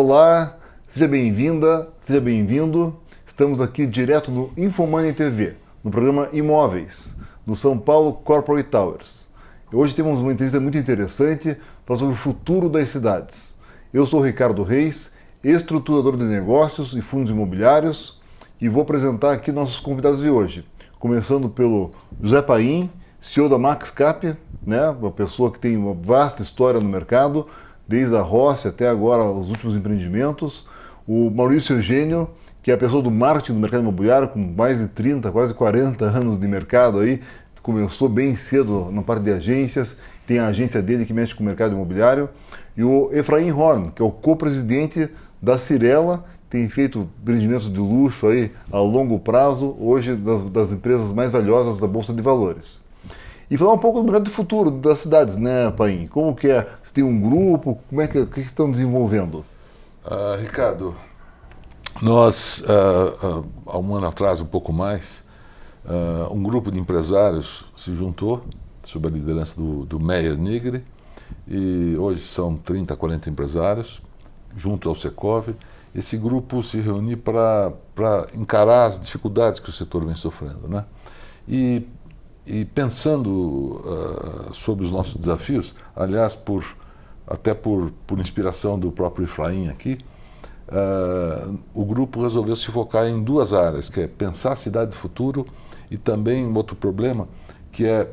Olá, seja bem-vinda, seja bem-vindo. Estamos aqui direto no Infomoney TV, no programa Imóveis, no São Paulo Corporate Towers. Hoje temos uma entrevista muito interessante sobre o futuro das cidades. Eu sou o Ricardo Reis, estruturador de negócios e fundos imobiliários, e vou apresentar aqui nossos convidados de hoje. Começando pelo José Paim, CEO da MaxCap, né? Uma pessoa que tem uma vasta história no mercado, desde a roça até agora os últimos empreendimentos. O Maurício Eugênio, que é a pessoa do marketing do mercado imobiliário, com mais de 30, quase 40 anos de mercado aí, começou bem cedo na parte de agências, tem a agência dele que mexe com o mercado imobiliário. E o Efraim Horn, que é o co-presidente da Cirela, tem feito empreendimentos de luxo aí a longo prazo, hoje das empresas mais valiosas da Bolsa de Valores. E falar um pouco do mercado de futuro das cidades, né, Paim? Como que é? Você tem um grupo? Como é que estão desenvolvendo? Ricardo, nós, há um ano atrás, um pouco mais, um grupo de empresários se juntou sob a liderança do Meyer Nigri, e hoje são 30, 40 empresários, junto ao Secov. Esse grupo se reuniu para encarar as dificuldades que o setor vem sofrendo, né? E pensando sobre os nossos desafios, aliás, até por inspiração do próprio Efraim aqui, o grupo resolveu se focar em duas áreas, que é pensar a cidade do futuro e também um outro problema, que é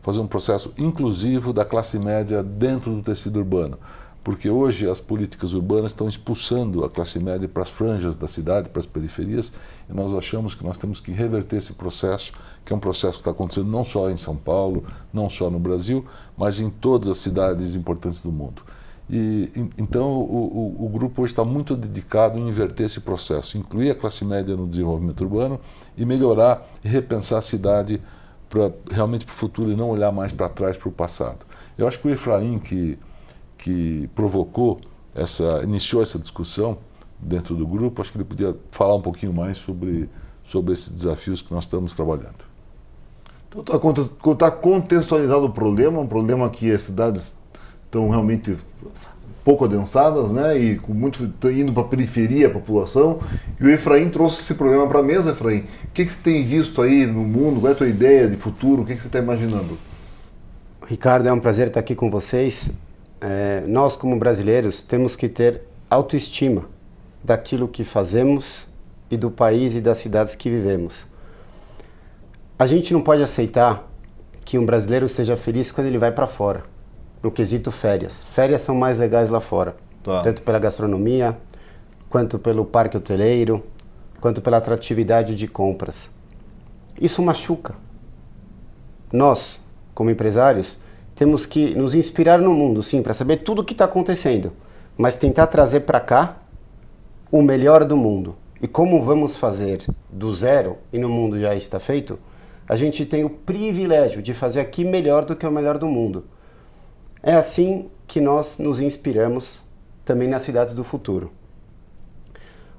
fazer um processo inclusivo da classe média dentro do tecido urbano. Porque hoje as políticas urbanas estão expulsando a classe média para as franjas da cidade, para as periferias, e nós achamos que nós temos que reverter esse processo, que é um processo que está acontecendo não só em São Paulo, não só no Brasil, mas em todas as cidades importantes do mundo. Então o grupo hoje está muito dedicado em inverter esse processo, incluir a classe média no desenvolvimento urbano e melhorar e repensar a cidade realmente para o futuro e não olhar mais para trás, para o passado. Eu acho que o Efraim, que iniciou essa discussão dentro do grupo, acho que ele podia falar um pouquinho mais sobre esses desafios que nós estamos trabalhando. Então está contextualizado o problema, um problema que as cidades estão realmente pouco adensadas, né, e indo para a periferia a população, e o Efraim trouxe esse problema para a mesa. Efraim, o que você tem visto aí no mundo, qual é a tua ideia de futuro, o que você está imaginando? Ricardo, é um prazer estar aqui com vocês. Nós, como brasileiros, temos que ter autoestima daquilo que fazemos e do país e das cidades que vivemos. A gente não pode aceitar que um brasileiro seja feliz quando ele vai para fora, no quesito férias. Férias são mais legais lá fora, tanto pela gastronomia, quanto pelo parque hoteleiro, quanto pela atratividade de compras. Isso machuca. Nós, como empresários, temos que nos inspirar no mundo, sim, para saber tudo o que está acontecendo, mas tentar trazer para cá o melhor do mundo. E como vamos fazer do zero e no mundo já está feito, a gente tem o privilégio de fazer aqui melhor do que o melhor do mundo. É assim que nós nos inspiramos também nas cidades do futuro.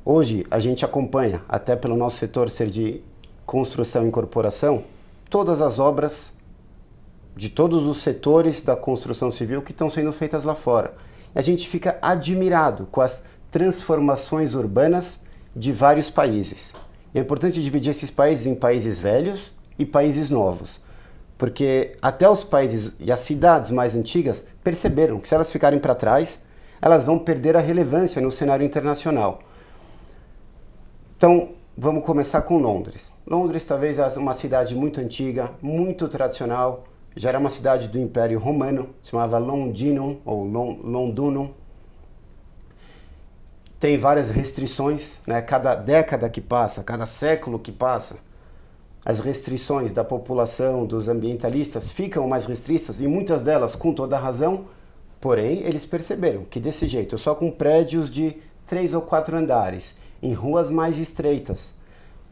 Hoje a gente acompanha, até pelo nosso setor ser de construção e incorporação, todas as obras de todos os setores da construção civil que estão sendo feitas lá fora. A gente fica admirado com as transformações urbanas de vários países. É importante dividir esses países em países velhos e países novos, porque até os países e as cidades mais antigas perceberam que se elas ficarem para trás, elas vão perder a relevância no cenário internacional. Então, vamos começar com Londres. Londres talvez é uma cidade muito antiga, muito tradicional. Já era uma cidade do Império Romano, chamava Londinum ou Londunum. Tem várias restrições, né? Cada década que passa, cada século que passa, as restrições da população, dos ambientalistas ficam mais restritas, e muitas delas com toda a razão, porém eles perceberam que desse jeito, só com prédios de 3 ou 4 andares, em ruas mais estreitas,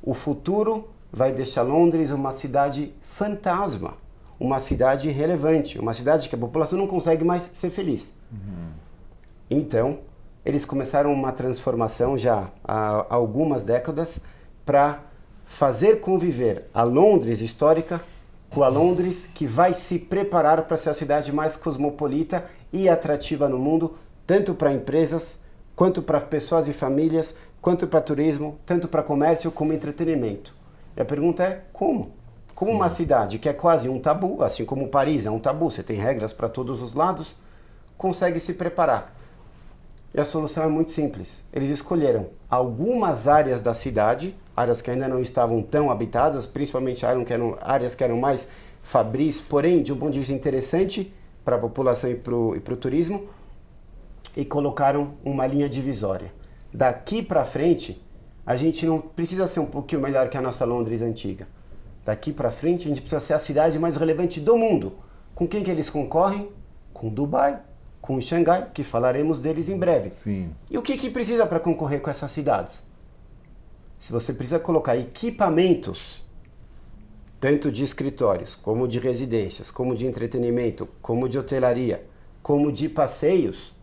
o futuro vai deixar Londres uma cidade fantasma. Uma cidade relevante, uma cidade que a população não consegue mais ser feliz. Então, eles começaram uma transformação já há algumas décadas para fazer conviver a Londres histórica com a Londres que vai se preparar para ser a cidade mais cosmopolita e atrativa no mundo tanto para empresas, quanto para pessoas e famílias, quanto para turismo, tanto para comércio como entretenimento. E a pergunta é como? Como uma cidade que é quase um tabu, assim como Paris é um tabu, você tem regras para todos os lados, consegue se preparar? E a solução é muito simples. Eles escolheram algumas áreas da cidade, áreas que ainda não estavam tão habitadas, principalmente áreas que eram mais fabris, porém de um ponto de vista interessante para a população e para o turismo, e colocaram uma linha divisória. Daqui para frente, a gente não precisa ser um pouquinho melhor que a nossa Londres antiga. Daqui para frente, a gente precisa ser a cidade mais relevante do mundo. Com quem que eles concorrem? Com Dubai, com Xangai, que falaremos deles em breve. Sim. E o que precisa para concorrer com essas cidades? Se você precisa colocar equipamentos, tanto de escritórios, como de residências, como de entretenimento, como de hotelaria, como de passeios,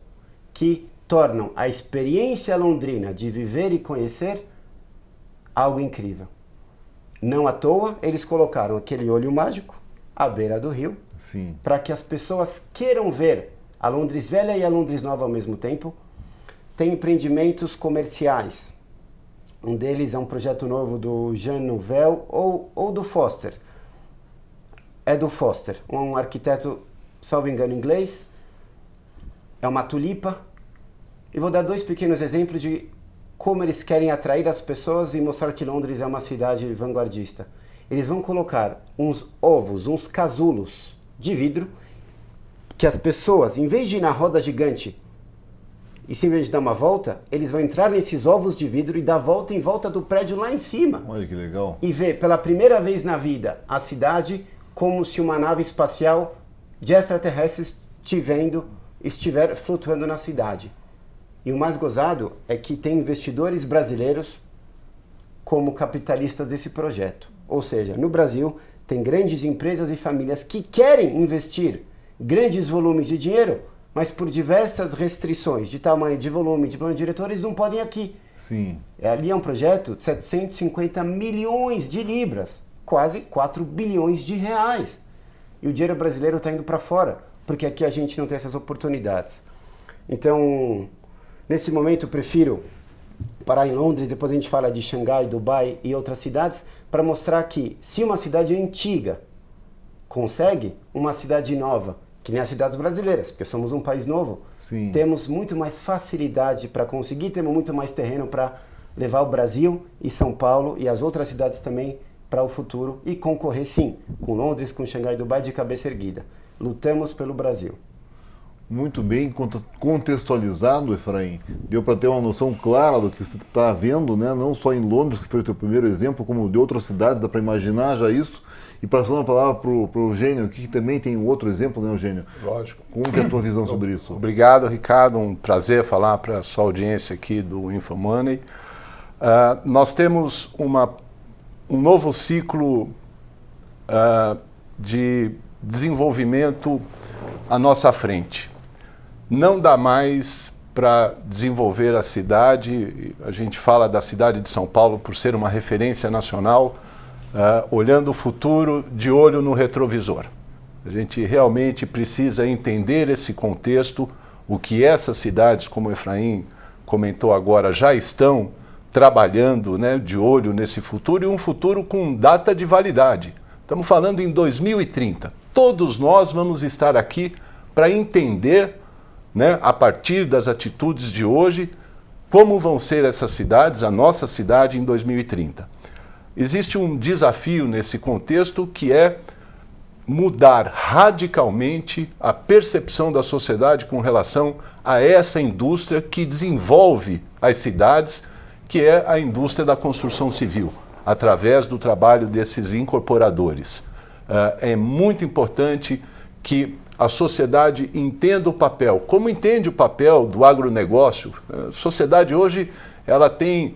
que tornam a experiência londrina de viver e conhecer algo incrível. Não à toa, eles colocaram aquele olho mágico à beira do rio, para que as pessoas queiram ver a Londres Velha e a Londres Nova ao mesmo tempo. Tem empreendimentos comerciais. Um deles é um projeto novo do Jean Nouvel ou do Foster. É do Foster, um arquiteto, salvo engano, inglês. É uma tulipa. E vou dar 2 pequenos exemplos de como eles querem atrair as pessoas e mostrar que Londres é uma cidade vanguardista. Eles vão colocar uns ovos, uns casulos de vidro, que as pessoas, em vez de ir na roda gigante e simplesmente dar uma volta, eles vão entrar nesses ovos de vidro e dar volta em volta do prédio lá em cima. Olha que legal. E ver pela primeira vez na vida a cidade como se uma nave espacial de extraterrestres estiver flutuando na cidade. E o mais gozado é que tem investidores brasileiros como capitalistas desse projeto. Ou seja, no Brasil tem grandes empresas e famílias que querem investir grandes volumes de dinheiro, mas por diversas restrições de tamanho, de volume, de plano diretor, eles não podem aqui. Sim. Ali é um projeto de 750 milhões de libras, quase 4 bilhões de reais. E o dinheiro brasileiro está indo para fora, porque aqui a gente não tem essas oportunidades. Então, nesse momento, eu prefiro parar em Londres, depois a gente fala de Xangai, Dubai e outras cidades, para mostrar que se uma cidade antiga consegue, uma cidade nova, que nem as cidades brasileiras, porque somos um país novo, Sim. temos muito mais facilidade para conseguir, temos muito mais terreno para levar o Brasil e São Paulo e as outras cidades também para o futuro e concorrer, sim, com Londres, com Xangai e Dubai de cabeça erguida. Lutamos pelo Brasil. Muito bem contextualizado, Efraim. Deu para ter uma noção clara do que você está vendo, né? Não só em Londres, que foi o teu primeiro exemplo, como de outras cidades, dá para imaginar já isso. E passando a palavra para o Eugênio, que também tem um outro exemplo, né, Eugênio? Lógico. Como que é a tua visão sobre isso? Obrigado, Ricardo. Um prazer falar para a sua audiência aqui do InfoMoney. Nós temos um novo ciclo de desenvolvimento à nossa frente. Não dá mais para desenvolver a cidade, a gente fala da cidade de São Paulo por ser uma referência nacional, olhando o futuro de olho no retrovisor. A gente realmente precisa entender esse contexto, o que essas cidades, como o Efraim comentou agora, já estão trabalhando, né, de olho nesse futuro, e um futuro com data de validade. Estamos falando em 2030. Todos nós vamos estar aqui para entender, né, a partir das atitudes de hoje, como vão ser essas cidades, a nossa cidade em 2030. Existe um desafio nesse contexto que é mudar radicalmente a percepção da sociedade com relação a essa indústria que desenvolve as cidades, que é a indústria da construção civil, através do trabalho desses incorporadores. É muito importante que a sociedade entenda o papel, como entende o papel do agronegócio. A sociedade hoje ela tem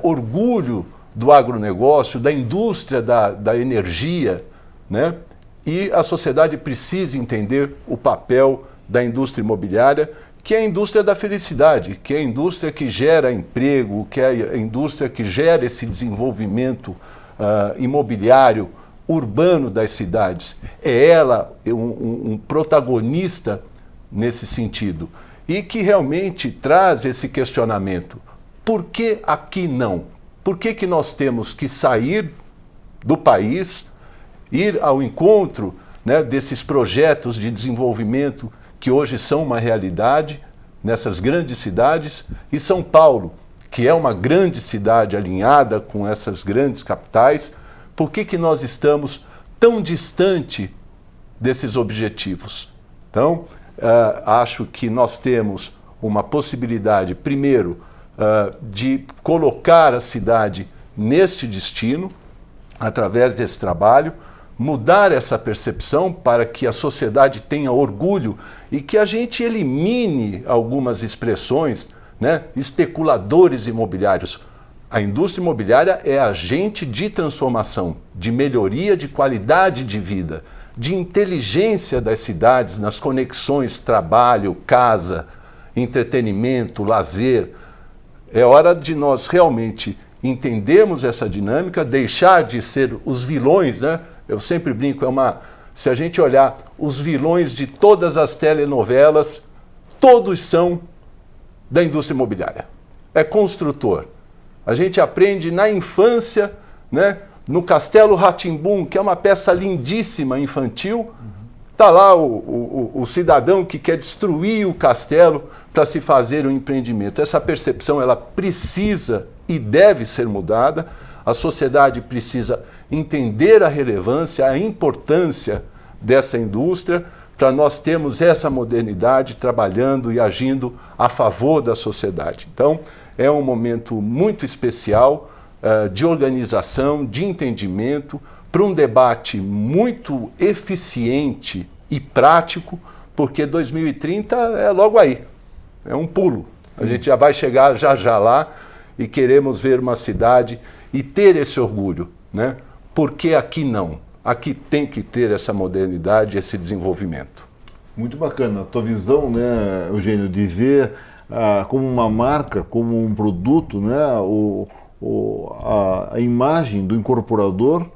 orgulho do agronegócio, da indústria da energia, né? E a sociedade precisa entender o papel da indústria imobiliária, que é a indústria da felicidade, que é a indústria que gera emprego, que é a indústria que gera esse desenvolvimento imobiliário urbano das cidades. É ela um protagonista nesse sentido. e que realmente traz esse questionamento. Por que aqui não? Por que nós temos que sair do país, ir ao encontro, né, desses projetos de desenvolvimento que hoje são uma realidade nessas grandes cidades, e São Paulo, que é uma grande cidade alinhada com essas grandes capitais, por que nós estamos tão distante desses objetivos? Então, acho que nós temos uma possibilidade, primeiro, de colocar a cidade neste destino, através desse trabalho, mudar essa percepção para que a sociedade tenha orgulho e que a gente elimine algumas expressões, né, especuladores imobiliários. A indústria imobiliária é agente de transformação, de melhoria de qualidade de vida, de inteligência das cidades nas conexões trabalho, casa, entretenimento, lazer. É hora de nós realmente entendermos essa dinâmica, deixar de ser os vilões, né? Eu sempre brinco, se a gente olhar os vilões de todas as telenovelas, todos são da indústria imobiliária. É construtor. A gente aprende na infância, né? No Castelo Rá-Tim-Bum, que é uma peça lindíssima infantil, está lá o cidadão que quer destruir o castelo para se fazer um empreendimento. Essa percepção ela precisa e deve ser mudada. A sociedade precisa entender a relevância, a importância dessa indústria para nós termos essa modernidade trabalhando e agindo a favor da sociedade. Então, é um momento muito especial de organização, de entendimento, para um debate muito eficiente e prático, porque 2030 é logo aí, é um pulo. Sim. A gente já vai chegar já lá e queremos ver uma cidade e ter esse orgulho, né? Porque aqui não? Aqui tem que ter essa modernidade, esse desenvolvimento. Muito bacana. A tua visão, né, Eugênio, de ver como uma marca, como um produto, né, a imagem do incorporador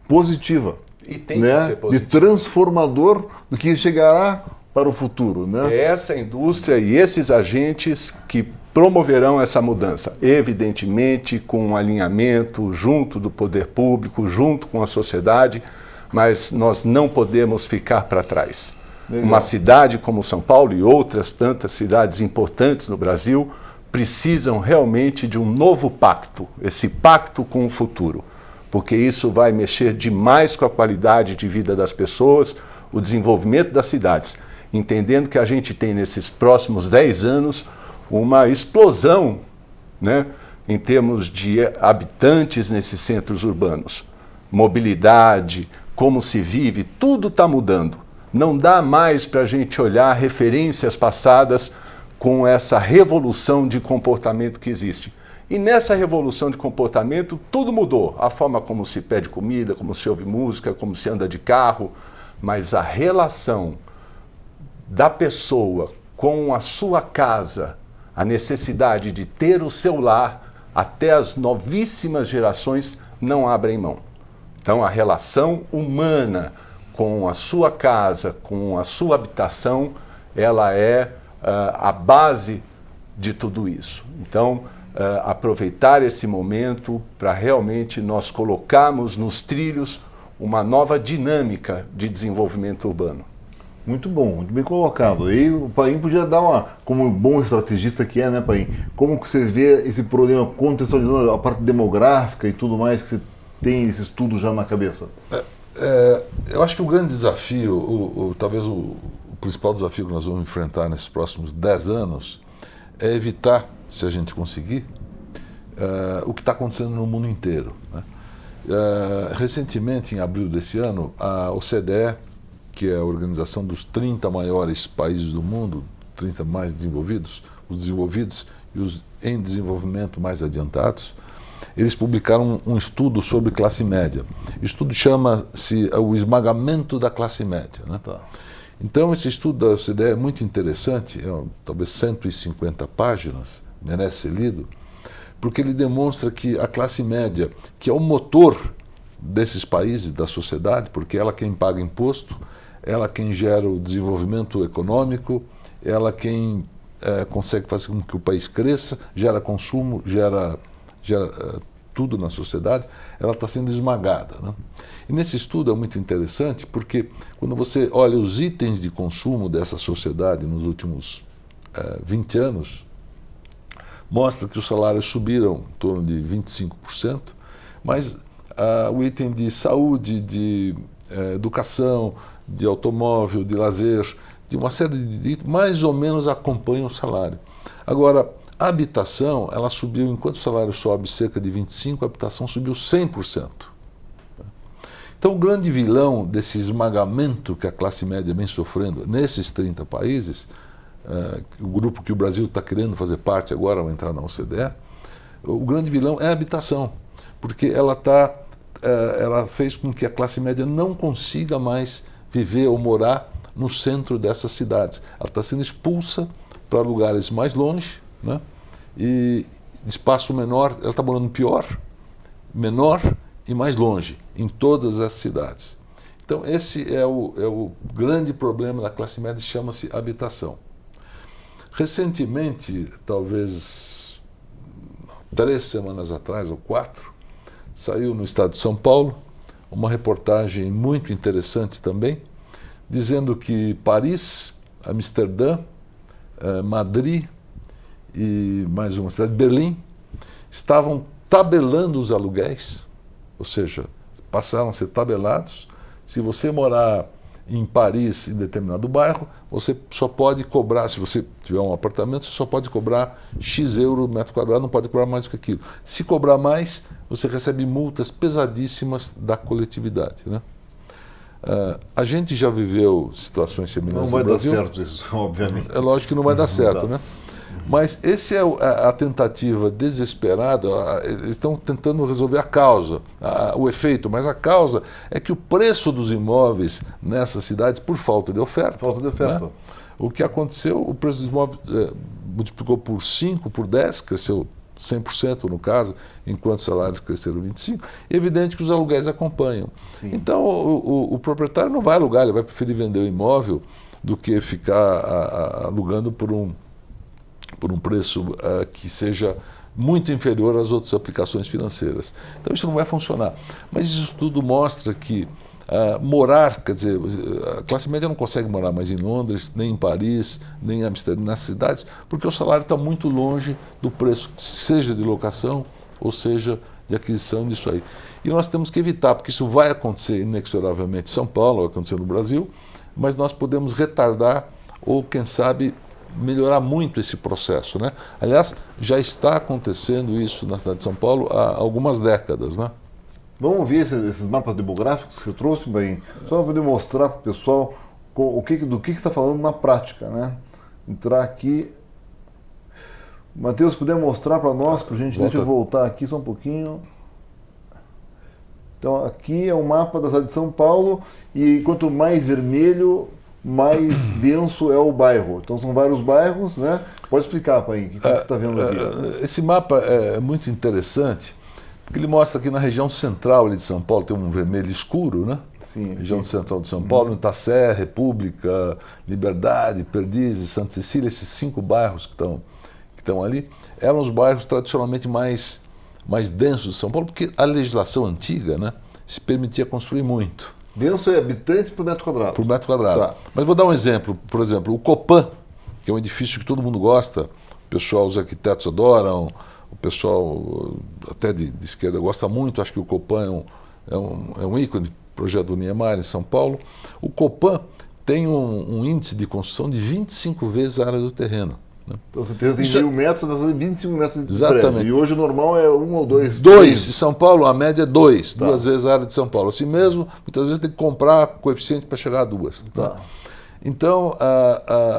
positiva. E tem né, que ser positiva. De transformador do que chegará para o futuro. Né? É essa indústria e esses agentes que promoverão essa mudança, evidentemente com um alinhamento junto do poder público, junto com a sociedade, mas nós não podemos ficar para trás. Legal. Uma cidade como São Paulo e outras tantas cidades importantes no Brasil precisam realmente de um novo pacto, esse pacto com o futuro, porque isso vai mexer demais com a qualidade de vida das pessoas, o desenvolvimento das cidades, entendendo que a gente tem nesses próximos 10 anos uma explosão, né, em termos de habitantes nesses centros urbanos. Mobilidade, como se vive, tudo está mudando. Não dá mais para a gente olhar referências passadas com essa revolução de comportamento que existe. E nessa revolução de comportamento, tudo mudou. A forma como se pede comida, como se ouve música, como se anda de carro, mas a relação da pessoa com a sua casa, a necessidade de ter o seu lar, até as novíssimas gerações não abrem mão. Então, a relação humana com a sua casa, com a sua habitação, ela é a base de tudo isso. Então, aproveitar esse momento para realmente nós colocarmos nos trilhos uma nova dinâmica de desenvolvimento urbano. Muito bom, muito bem colocado. E o Paim podia dar como um bom estrategista que é, né, Paim? Como que você vê esse problema contextualizando a parte demográfica e tudo mais que você tem esse estudo já na cabeça? Eu acho que o grande desafio, talvez o principal desafio que nós vamos enfrentar nesses próximos 10 anos é evitar, se a gente conseguir, o que está acontecendo no mundo inteiro, né? Recentemente, em abril desse ano, a OCDE, que é a organização dos 30 maiores países do mundo, 30 mais desenvolvidos, os desenvolvidos e os em desenvolvimento mais adiantados, eles publicaram um estudo sobre classe média. O estudo chama-se o esmagamento da classe média, né? Tá. Então, esse estudo da OCDE é muito interessante, talvez 150 páginas, merece ser lido, porque ele demonstra que a classe média, que é o motor desses países, da sociedade, porque ela quem paga imposto, ela quem gera o desenvolvimento econômico, ela quem consegue fazer com que o país cresça, gera consumo, gera tudo na sociedade, ela está sendo esmagada, né? E nesse estudo é muito interessante porque quando você olha os itens de consumo dessa sociedade nos últimos 20 anos, mostra que os salários subiram em torno de 25%, mas o item de saúde, de educação, de automóvel, de lazer, de uma série de itens, mais ou menos acompanham o salário. Agora, a habitação, ela subiu, enquanto o salário sobe cerca de 25%, a habitação subiu 100%. Então, o grande vilão desse esmagamento que a classe média vem sofrendo nesses 30 países, o grupo que o Brasil está querendo fazer parte agora, vai entrar na OCDE, o grande vilão é a habitação, porque ela fez com que a classe média não consiga mais viver ou morar no centro dessas cidades. Ela está sendo expulsa para lugares mais longe, né? E de espaço menor, ela está morando pior, menor e mais longe, em todas as cidades. Então esse é o grande problema da classe média, chama-se habitação. Recentemente, talvez 3 semanas atrás ou 4, saiu no estado de São Paulo uma reportagem muito interessante também, dizendo que Paris, Amsterdã, Madrid e mais uma cidade, Berlim, estavam tabelando os aluguéis, ou seja, passaram a ser tabelados. Se você morar em Paris, em determinado bairro, você só pode cobrar, se você tiver um apartamento, você só pode cobrar X euro metro quadrado, não pode cobrar mais do que aquilo. Se cobrar mais, você recebe multas pesadíssimas da coletividade, né? A gente já viveu situações semelhantes no Brasil. Não vai dar certo isso, obviamente. É lógico que não vai dar certo, né? Mas essa é a tentativa desesperada. Eles estão tentando resolver a causa, o efeito, mas a causa é que o preço dos imóveis nessas cidades, por falta de oferta. Falta de oferta. Né? O que aconteceu, o preço dos imóveis multiplicou por 5, por 10, cresceu 100% no caso, enquanto os salários cresceram 25%. É evidente que os aluguéis acompanham. Sim. Então o proprietário não vai alugar, ele vai preferir vender o imóvel do que ficar alugando por um preço que seja muito inferior às outras aplicações financeiras. Então isso não vai funcionar. Mas isso tudo mostra que morar, quer dizer, a classe média não consegue morar mais em Londres, nem em Paris, nem em Amsterdã, nas cidades, porque o salário está muito longe do preço, seja de locação ou seja de aquisição disso aí. E nós temos que evitar, porque isso vai acontecer inexoravelmente em São Paulo, vai acontecer no Brasil, mas nós podemos retardar ou, quem sabe, melhorar muito esse processo, né? Aliás, já está acontecendo isso na cidade de São Paulo há algumas décadas, né? Vamos ver esses mapas demográficos que eu trouxe, bem, só para poder mostrar para o pessoal do que está falando na prática, né? Entrar aqui. Matheus, puder mostrar para nós, por gentileza, deixa eu voltar aqui só um pouquinho. Então, aqui é o mapa da cidade de São Paulo e quanto mais vermelho, mais denso é o bairro. Então são vários bairros, né? Pode explicar, Paim, o que você está vendo aqui? Esse mapa é muito interessante, porque ele mostra que na região central ali de São Paulo tem um vermelho escuro, né? Sim. Região central de São Paulo, Itassé, República, Liberdade, Perdizes, Santa Cecília, esses 5 bairros que estão ali, eram os bairros tradicionalmente mais densos de São Paulo, porque a legislação antiga, né, se permitia construir muito. Denso é habitante por metro quadrado. Por metro quadrado. Tá. Mas vou dar um exemplo. Por exemplo, o Copan, que é um edifício que todo mundo gosta, o pessoal, os arquitetos adoram, o pessoal até de esquerda gosta muito, acho que o Copan é um ícone de projeto do Niemeyer em São Paulo. O Copan tem um índice de construção de 25 vezes a área do terreno. Né? Então você tem 1.000 metros, vai fazer 25 metros de Exatamente. prédio. E hoje o normal é 1 ou 2. 2. Em São Paulo, a média é 2. Tá. 2 vezes a área de São Paulo. Assim mesmo, muitas vezes tem que comprar coeficiente para chegar a 2. Tá. Então,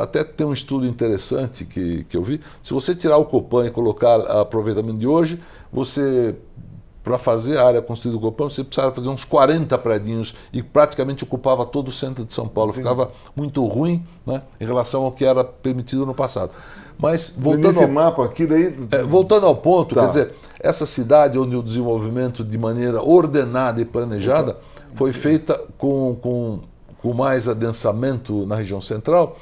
até tem um estudo interessante que eu vi. Se você tirar o Copan e colocar aproveitamento de hoje, você, para fazer a área construída do Copan, você precisava fazer uns 40 predinhos e praticamente ocupava todo o centro de São Paulo. Ficava muito ruim, né, em relação ao que era permitido no passado. Mas mapa aqui, daí... voltando ao ponto, Tá. quer dizer, essa cidade onde o desenvolvimento de maneira ordenada e planejada foi feita com mais adensamento na região central,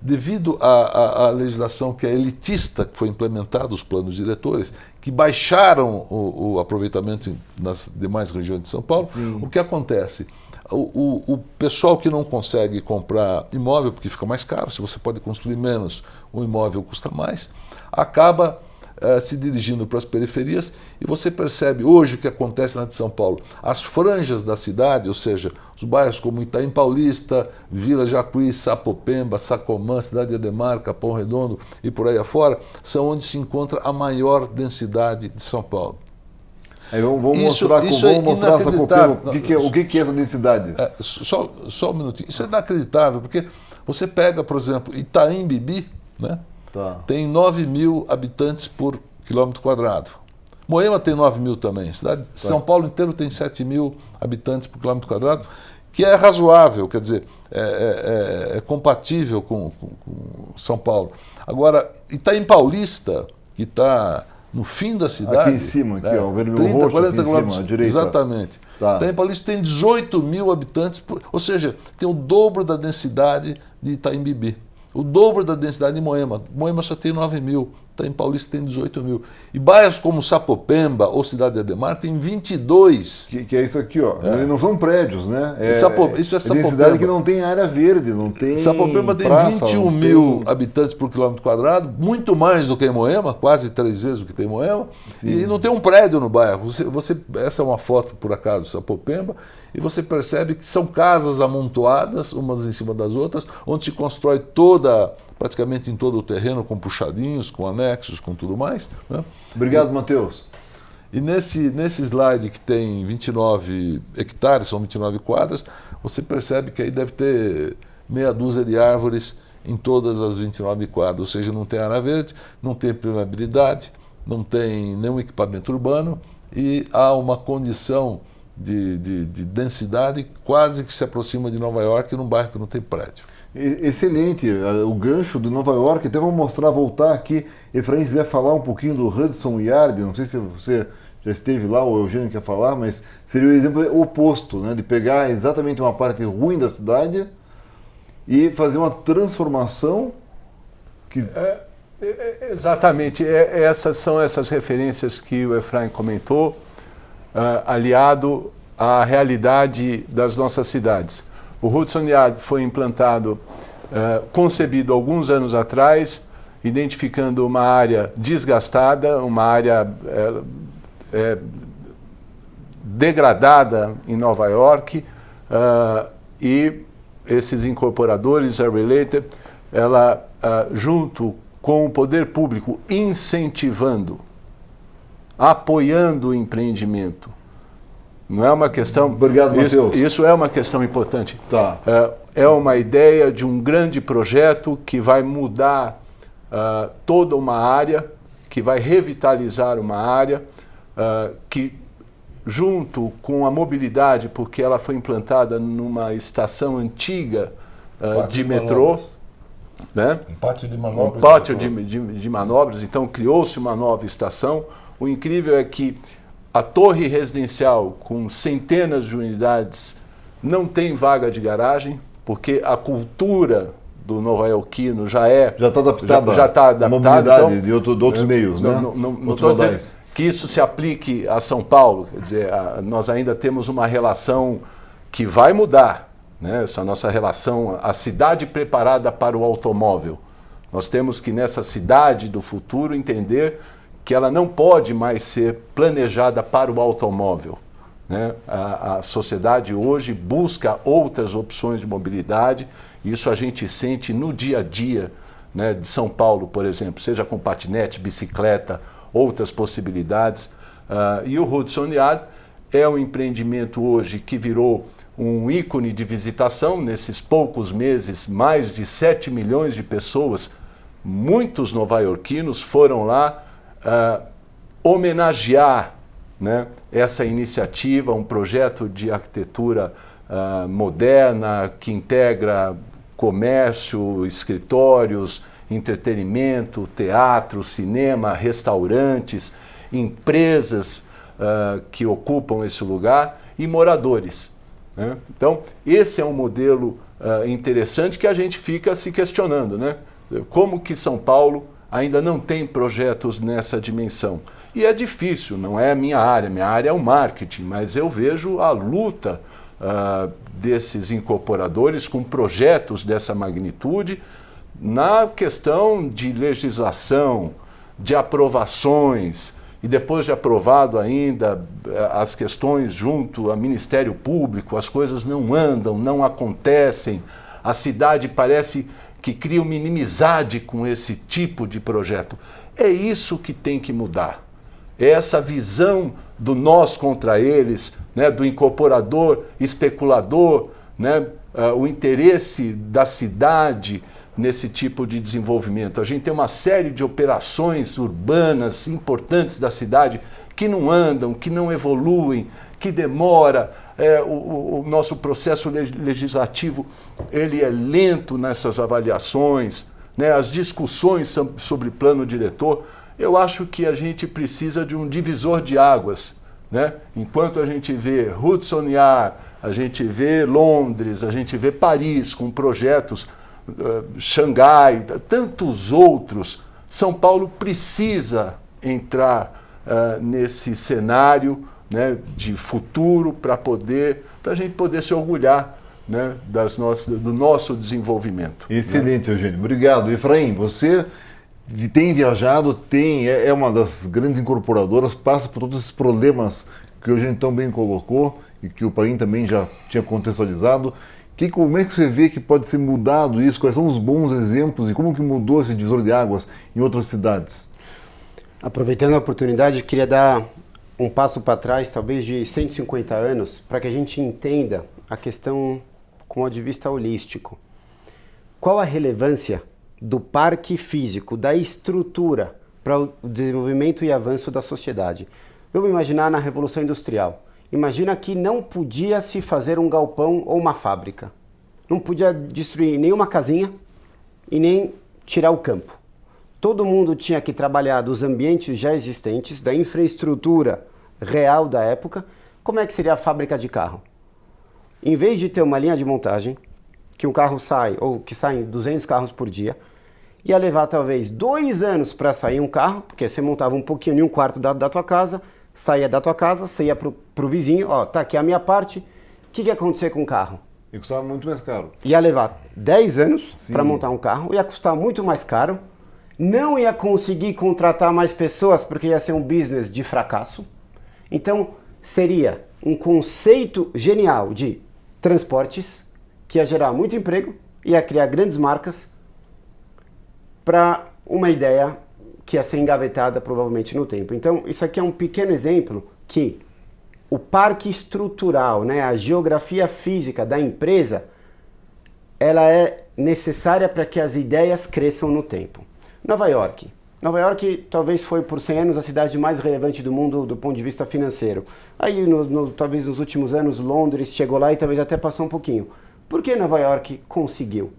devido à legislação que é elitista, que foi implementada, os planos diretores, que baixaram o aproveitamento nas demais regiões de São Paulo, o que acontece? O pessoal que não consegue comprar imóvel, porque fica mais caro, se você pode construir menos, o imóvel custa mais, acaba se dirigindo para as periferias, e você percebe hoje o que acontece na de São Paulo. As franjas da cidade, ou seja, os bairros como Itaim Paulista, Vila Jacuí, Sapopemba, Sacomã, Cidade Ademar, Capão Redondo e por aí afora, são onde se encontra a maior densidade de São Paulo. Aí vamos mostrar Sapopemba, o que é essa densidade. Só um minutinho. Isso é inacreditável, porque você pega, por exemplo, Itaim Bibi, né? Tem 9.000 habitantes por quilômetro quadrado. Moema tem 9.000 também. Cidade de São Paulo inteiro tem 7.000 habitantes por quilômetro quadrado, que é razoável, quer dizer, é compatível com São Paulo. Agora, Itaim Paulista, que está no fim da cidade... Aqui em cima, aqui, ó, o vermelho 30, roxo, 40 aqui em cima, à direita. Exatamente. Itaim Paulista tem 18.000 habitantes, ou seja, tem o dobro da densidade de Itaim Bibi. O dobro da densidade de Moema. Moema só tem 9.000, Itaim Paulista tem 18.000. E bairros como Sapopemba ou Cidade Ademar tem 22. Que é isso aqui, ó. Não são prédios, né? Isso é Sapopemba. Densidade que não tem área verde, não tem Sapopemba tem 21.000 habitantes por quilômetro quadrado, muito mais do que em Moema, quase 3 vezes o que tem em Moema. Sim. E não tem um prédio no bairro. Essa é uma foto, por acaso, de Sapopemba, e você percebe que são casas amontoadas, umas em cima das outras, onde se constrói praticamente em todo o terreno, com puxadinhos, com anexos, com tudo mais. Né? Obrigado, Matheus. E nesse slide que tem 29 hectares, são 29 quadras, você percebe que aí deve ter meia dúzia de árvores em todas as 29 quadras, ou seja, não tem área verde, não tem permeabilidade, não tem nenhum equipamento urbano e há uma condição de densidade quase que se aproxima de Nova York, num bairro que não tem prédio. Excelente, o gancho de Nova York. Até vamos voltar aqui. Efraim, se quiser falar um pouquinho do Hudson Yard, não sei se você já esteve lá, ou o Eugênio quer falar, mas seria o exemplo oposto, né, de pegar exatamente uma parte ruim da cidade e fazer uma transformação que... Exatamente, essas são essas referências que o Efraim comentou, aliado à realidade das nossas cidades. O Hudson Yard foi implantado, concebido alguns anos atrás, identificando uma área desgastada, uma área degradada em Nova York, e esses incorporadores, a Related, ela, junto com o poder público, incentivando, apoiando o empreendimento. Não é uma questão... Obrigado, Matheus. Isso é uma questão importante. Tá. É uma ideia de um grande projeto que vai mudar toda uma área, que vai revitalizar uma área, que junto com a mobilidade, porque ela foi implantada numa estação antiga de metrô, né? Um pátio de manobras. Um pátio de manobras, então criou-se uma nova estação. O incrível é que a torre residencial, com centenas de unidades, não tem vaga de garagem, porque a cultura do nova-iorquino já está adaptada, à mobilidade então, de outros meios, né? Não estou dizendo que isso se aplique a São Paulo, quer dizer, nós ainda temos uma relação que vai mudar, né? Essa nossa relação, a cidade preparada para o automóvel. Nós temos que, nessa cidade do futuro, entender que ela não pode mais ser planejada para o automóvel, né? A sociedade hoje busca outras opções de mobilidade, e isso a gente sente no dia a dia, né, de São Paulo, por exemplo, seja com patinete, bicicleta, outras possibilidades. E o Hudson Yard é um empreendimento hoje que virou um ícone de visitação. Nesses poucos meses, mais de 7 milhões de pessoas, muitos nova-iorquinos, foram lá homenagear, né, essa iniciativa, um projeto de arquitetura moderna que integra comércio, escritórios, entretenimento, teatro, cinema, restaurantes, empresas que ocupam esse lugar e moradores. né? Então, esse é um modelo interessante que a gente fica se questionando, né? Como que São Paulo ainda não tem projetos nessa dimensão? E é difícil, não é a minha área é o marketing, mas eu vejo a luta desses incorporadores com projetos dessa magnitude na questão de legislação, de aprovações, e depois de aprovado ainda as questões junto ao Ministério Público, as coisas não andam, não acontecem, a cidade parece que cria uma inimizade com esse tipo de projeto. É isso que tem que mudar. É essa visão do nós contra eles, né, do incorporador, especulador, né, o interesse da cidade nesse tipo de desenvolvimento. A gente tem uma série de operações urbanas importantes da cidade que não andam, que não evoluem, que demora. O nosso processo legislativo ele é lento nessas avaliações, né, as discussões sobre plano diretor. Eu acho que a gente precisa de um divisor de águas, né? Enquanto a gente vê Hudson Yard, a gente vê Londres, a gente vê Paris com projetos, Xangai, tantos outros, São Paulo precisa entrar nesse cenário, né, de futuro para a gente poder se orgulhar, né, do nosso desenvolvimento. Excelente, né? Eugênio. Obrigado. Efraim, você tem viajado, é uma das grandes incorporadoras, passa por todos esses problemas que o Eugênio tão bem colocou e que o Paim também já tinha contextualizado. Como é que você vê que pode ser mudado isso? Quais são os bons exemplos e como que mudou esse divisor de águas em outras cidades? Aproveitando a oportunidade, queria dar um passo para trás, talvez de 150 anos, para que a gente entenda a questão com ponto de vista holístico. Qual a relevância do parque físico, da estrutura para o desenvolvimento e avanço da sociedade? Vamos imaginar na Revolução Industrial. Imagina que não podia se fazer um galpão ou uma fábrica. Não podia destruir nenhuma casinha e nem tirar o campo. Todo mundo tinha que trabalhar dos ambientes já existentes, da infraestrutura real da época. Como é que seria a fábrica de carro? Em vez de ter uma linha de montagem, que um carro sai, ou que saem 200 carros por dia, ia levar talvez 2 anos para sair um carro, porque você montava um pouquinho em um quarto da tua casa, saía da tua casa, você ia pro vizinho, ó, tá aqui a minha parte, o que ia acontecer com o carro? E custava muito mais caro. Ia levar 10 anos para montar um carro, ia custar muito mais caro, não ia conseguir contratar mais pessoas, porque ia ser um business de fracasso. Então, seria um conceito genial de transportes, que ia gerar muito emprego, ia criar grandes marcas, para uma ideia que ia ser engavetada provavelmente no tempo. Então, isso aqui é um pequeno exemplo que o parque estrutural, né, a geografia física da empresa, ela é necessária para que as ideias cresçam no tempo. Nova York. Nova York talvez foi por 100 anos a cidade mais relevante do mundo do ponto de vista financeiro. Aí, talvez nos últimos anos, Londres chegou lá e talvez até passou um pouquinho. Por que Nova York conseguiu?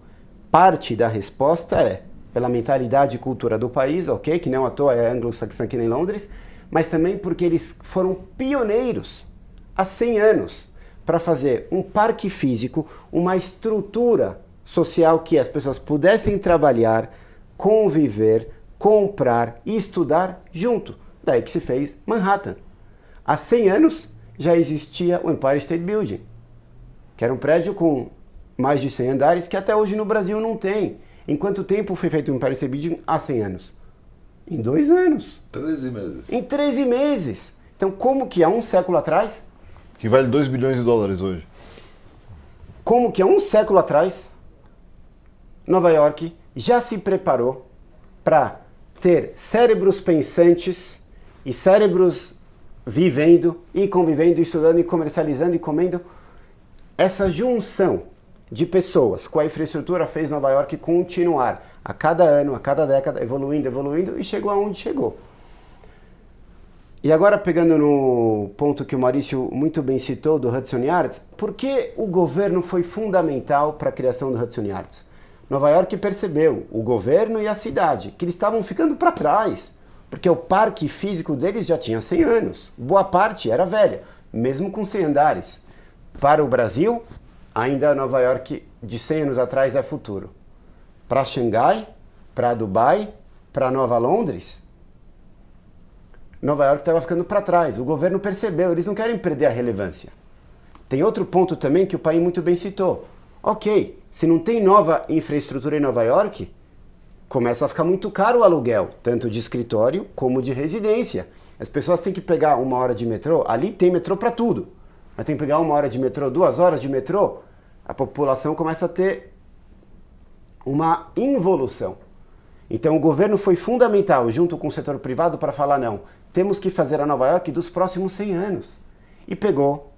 Parte da resposta é pela mentalidade e cultura do país, ok, que não à toa é anglo-saxã que nem Londres, mas também porque eles foram pioneiros há 100 anos para fazer um parque físico, uma estrutura social que as pessoas pudessem trabalhar, conviver, comprar e estudar junto. Daí que se fez Manhattan. Há 100 anos já existia o Empire State Building, que era um prédio com mais de 100 andares que até hoje no Brasil não tem. Em quanto tempo foi feito o Empire State Building? Há 100 anos. Em 2 anos. 13 meses. Em 13 meses. Então, como que há um século atrás... Que vale 2 bilhões de dólares hoje. Como que há um século atrás, Nova York já se preparou para ter cérebros pensantes e cérebros vivendo e convivendo, estudando e comercializando e comendo. Essa junção de pessoas com a infraestrutura fez Nova York continuar a cada ano, a cada década, evoluindo e chegou aonde chegou. E agora pegando no ponto que o Maurício muito bem citou do Hudson Yards, por que o governo foi fundamental para a criação do Hudson Yards? Nova York percebeu, o governo e a cidade, que eles estavam ficando para trás, porque o parque físico deles já tinha 100 anos, boa parte era velha, mesmo com 100 andares. Para o Brasil, ainda Nova York de 100 anos atrás é futuro. Para Xangai, para Dubai, para Nova Londres, Nova York estava ficando para trás. O governo percebeu, eles não querem perder a relevância. Tem outro ponto também que o Paim muito bem citou. Ok, se não tem nova infraestrutura em Nova York, começa a ficar muito caro o aluguel, tanto de escritório como de residência. As pessoas têm que pegar 1 hora de metrô, ali tem metrô para tudo, mas tem que pegar 1 hora de metrô, 2 horas de metrô, a população começa a ter uma involução. Então o governo foi fundamental, junto com o setor privado, para falar não, temos que fazer a Nova York dos próximos 100 anos. E pegou,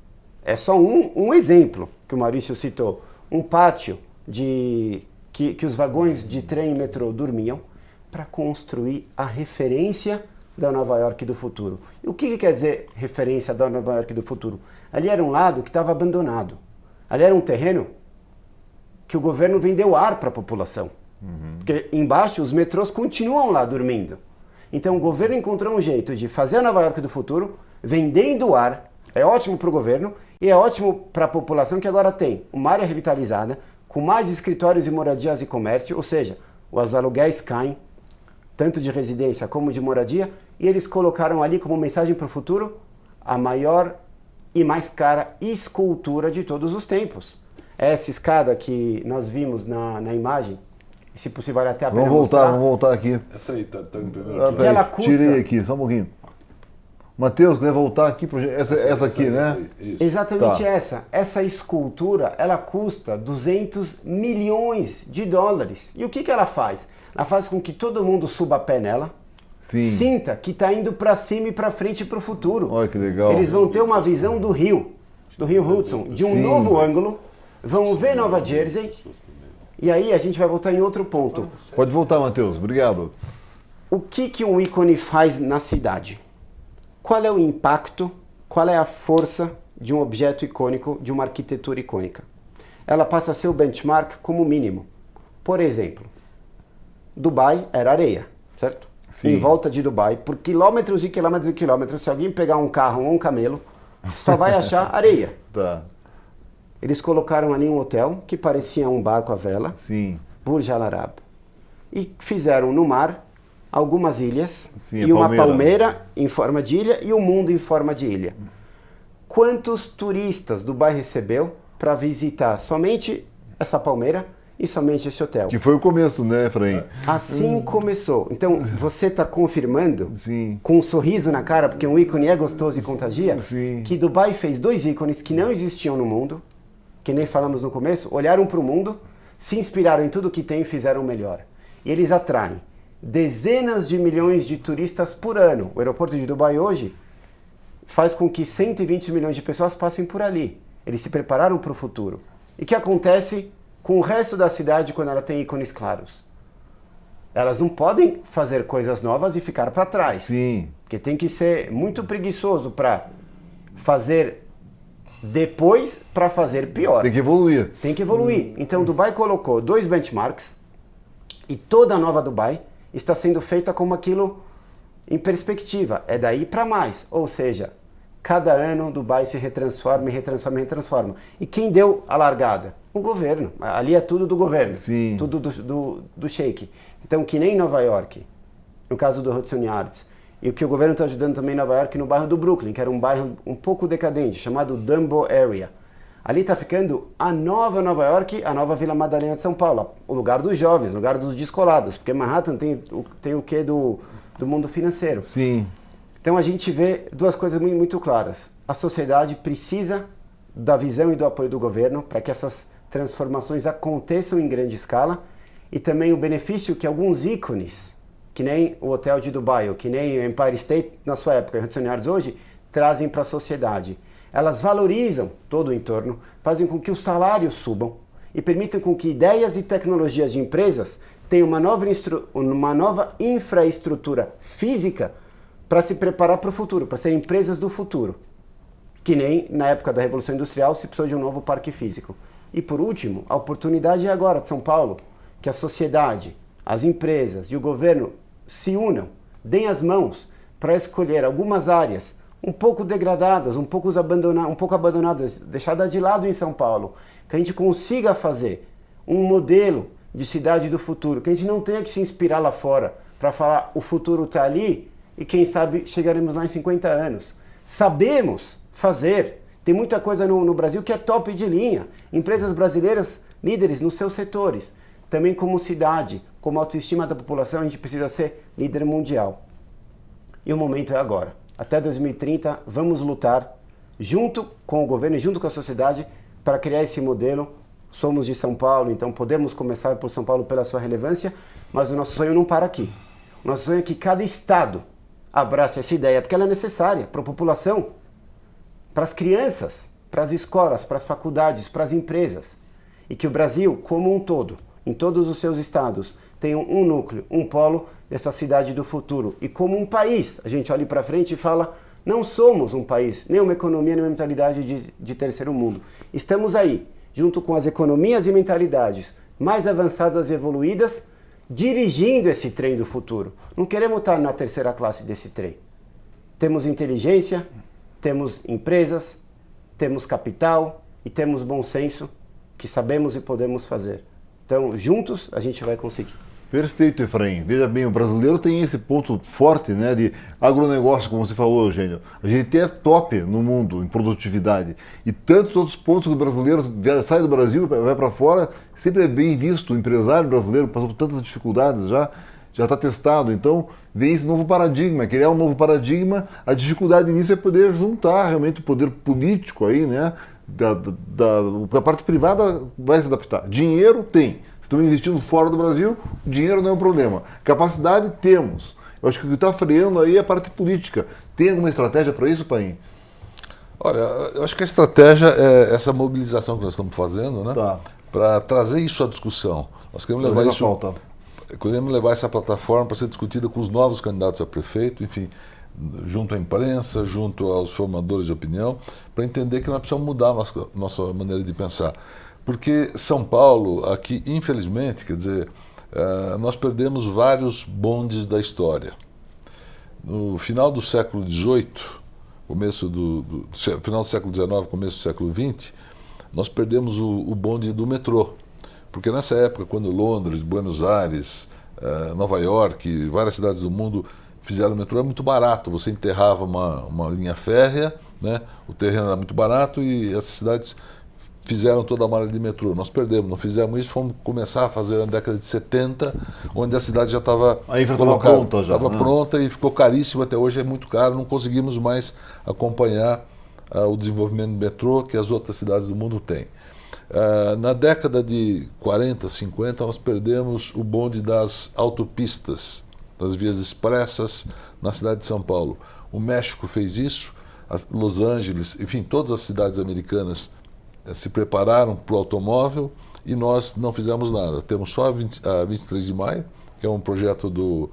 é só um exemplo que o Maurício citou, um pátio que os vagões de trem e metrô dormiam para construir a referência da Nova York do futuro. E o que quer dizer referência da Nova York do futuro? Ali era um lado que estava abandonado. Ali era um terreno que o governo vendeu ar para a população. Porque embaixo os metrôs continuam lá dormindo. Então o governo encontrou um jeito de fazer a Nova York do futuro, vendendo ar. É ótimo para o governo e é ótimo para a população que agora tem uma área revitalizada, com mais escritórios e moradias e comércio, ou seja, os aluguéis caem, tanto de residência como de moradia, e eles colocaram ali como mensagem para o futuro a maior e mais cara escultura de todos os tempos. Essa escada que nós vimos na imagem, se possível vale até a pena vamos voltar aqui. Essa aí tá em primeiro que ela custa... Tirei aqui, só um pouquinho. Matheus, quer voltar aqui para essa aqui, né? Isso. Exatamente essa. Essa escultura, ela custa 200 milhões de dólares. E o que ela faz? Ela faz com que todo mundo suba a pé nela, Sim. sinta que está indo para cima e para frente para o futuro. Olha que legal. Eles vão ter uma visão do rio Hudson, de um Sim. novo ângulo, vão ver Nova Jersey, e aí a gente vai voltar em outro ponto. Pode voltar, Matheus. Obrigado. O que um ícone faz na cidade? Qual é o impacto, qual é a força de um objeto icônico, de uma arquitetura icônica? Ela passa a ser o benchmark como mínimo. Por exemplo, Dubai era areia, certo? Sim. Em volta de Dubai, por quilômetros e quilômetros e quilômetros, se alguém pegar um carro ou um camelo, só vai achar areia. Tá. Eles colocaram ali um hotel que parecia um barco à vela, Sim. Burj Al Arab, e fizeram no mar algumas ilhas, Sim, e uma palmeira. palmeira em forma de ilha e o mundo em forma de ilha. Quantos turistas Dubai recebeu para visitar somente essa palmeira e somente esse hotel? Que foi o começo, né, Efraim? Assim começou. Então, você está confirmando, Sim. com um sorriso na cara, porque um ícone é gostoso e contagia, Sim. que Dubai fez 2 ícones que não existiam no mundo, que nem falamos no começo, olharam para o mundo, se inspiraram em tudo que tem e fizeram melhor. E eles atraem dezenas de milhões de turistas por ano. O aeroporto de Dubai hoje faz com que 120 milhões de pessoas passem por ali. Eles se prepararam para o futuro. E o que acontece com o resto da cidade quando ela tem ícones claros? Elas não podem fazer coisas novas e ficar para trás. Sim. Porque tem que ser muito preguiçoso para fazer depois para fazer pior. Tem que evoluir. Tem que evoluir. Então, Dubai colocou 2 benchmarks e toda a nova Dubai está sendo feita como aquilo em perspectiva. É daí para mais. Ou seja, cada ano Dubai se retransforma, retransforma. E quem deu a largada? O governo. Ali é tudo do governo. Sim. Tudo do sheik. Então, que nem Nova York, no caso do Hudson Yards, e o que o governo está ajudando também em Nova York, no bairro do Brooklyn, que era um bairro um pouco decadente, chamado Dumbo Area. Ali está ficando a nova Nova York, a nova Vila Madalena de São Paulo, o lugar dos jovens, o lugar dos descolados, porque Manhattan tem o quê do mundo financeiro. Sim. Então a gente vê 2 coisas muito, muito claras. A sociedade precisa da visão e do apoio do governo para que essas transformações aconteçam em grande escala, e também o benefício que alguns ícones, que nem o Hotel de Dubai, ou que nem o Empire State na sua época, e Hudson Yards hoje, trazem para a sociedade. Elas valorizam todo o entorno, fazem com que os salários subam e permitam com que ideias e tecnologias de empresas tenham uma nova infraestrutura física para se preparar para o futuro, para serem empresas do futuro. Que nem na época da Revolução Industrial se precisou de um novo parque físico. E por último, a oportunidade é agora de São Paulo, que a sociedade, as empresas e o governo se unam, deem as mãos para escolher algumas áreas um pouco degradadas, um pouco abandonadas, deixadas de lado em São Paulo, que a gente consiga fazer um modelo de cidade do futuro, que a gente não tenha que se inspirar lá fora para falar o futuro está ali e quem sabe chegaremos lá em 50 anos. Sabemos fazer, tem muita coisa no Brasil que é top de linha, empresas brasileiras líderes nos seus setores, também como cidade, como autoestima da população, a gente precisa ser líder mundial. E o momento é agora. Até 2030, vamos lutar junto com o governo e junto com a sociedade para criar esse modelo. Somos de São Paulo, então podemos começar por São Paulo pela sua relevância, mas o nosso sonho não para aqui. O nosso sonho é que cada estado abrace essa ideia, porque ela é necessária para a população, para as crianças, para as escolas, para as faculdades, para as empresas. E que o Brasil, como um todo, em todos os seus estados, tenha um núcleo, um polo dessa cidade do futuro. E como um país, a gente olha para frente e fala, não somos um país, nem uma economia, nem uma mentalidade de terceiro mundo. Estamos aí, junto com as economias e mentalidades mais avançadas e evoluídas, dirigindo esse trem do futuro. Não queremos estar na terceira classe desse trem. Temos inteligência, temos empresas, temos capital e temos bom senso que sabemos e podemos fazer. Então, juntos, a gente vai conseguir. Perfeito, Efraim. Veja bem, o brasileiro tem esse ponto forte, né, de agronegócio, como você falou, Eugênio. A gente é top no mundo em produtividade. E tantos outros pontos que o brasileiro sai do Brasil, vai para fora, sempre é bem visto. O empresário brasileiro passou por tantas dificuldades já está testado. Então, vem esse novo paradigma, criar um novo paradigma. A dificuldade nisso é poder juntar realmente o poder político aí, né? A parte privada vai se adaptar. Dinheiro tem. Estão investindo fora do Brasil, dinheiro não é um problema. Capacidade temos. Eu acho que o que está freando aí é a parte política. Tem alguma estratégia para isso, Paim? Olha, eu acho que a estratégia é essa mobilização que nós estamos fazendo, né? Tá. Para trazer isso à discussão. Nós queremos levar isso. Queremos levar essa plataforma para ser discutida com os novos candidatos a prefeito, enfim, junto à imprensa, junto aos formadores de opinião, para entender que nós precisamos mudar a nossa maneira de pensar. Porque São Paulo, aqui, infelizmente, quer dizer, nós perdemos vários bondes da história. No final do século XVIII, final do século XIX, começo do século XX, nós perdemos o bonde do metrô. Porque nessa época, quando Londres, Buenos Aires, Nova York, várias cidades do mundo fizeram o metrô, era muito barato. Você enterrava uma linha férrea, né? O terreno era muito barato e essas cidades fizeram toda a malha de metrô. Nós perdemos, não fizemos isso, fomos começar a fazer na década de 70, onde a cidade já estava pronta, pronta e ficou caríssima, até hoje é muito caro, não conseguimos mais acompanhar o desenvolvimento do metrô que as outras cidades do mundo têm. Na década de 40, 50, nós perdemos o bonde das autopistas, das vias expressas na cidade de São Paulo. O México fez isso, Los Angeles, enfim, todas as cidades americanas se prepararam para o automóvel e nós não fizemos nada. Temos só a 23 de maio, que é um projeto do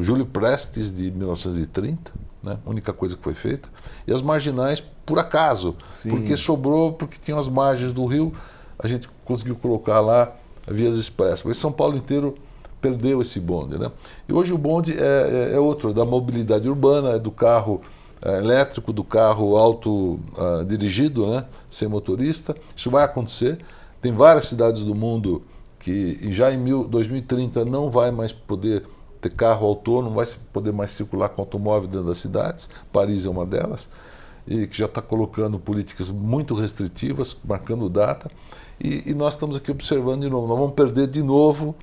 Júlio Prestes, de 1930, né? A única coisa que foi feita. E as marginais, por acaso, porque sobrou, porque tinham as margens do rio, a gente conseguiu colocar lá vias expressas. Mas São Paulo inteiro perdeu esse bonde, né? E hoje o bonde é outro, da mobilidade urbana, é do carro elétrico, do carro autodirigido, né? Sem motorista. Isso vai acontecer. Tem várias cidades do mundo que já em 2030 não vai mais poder ter carro autônomo, não vai poder mais circular com automóvel dentro das cidades. Paris é uma delas, e que já está colocando políticas muito restritivas, marcando data. E nós estamos aqui observando de novo. Nós vamos perder de novo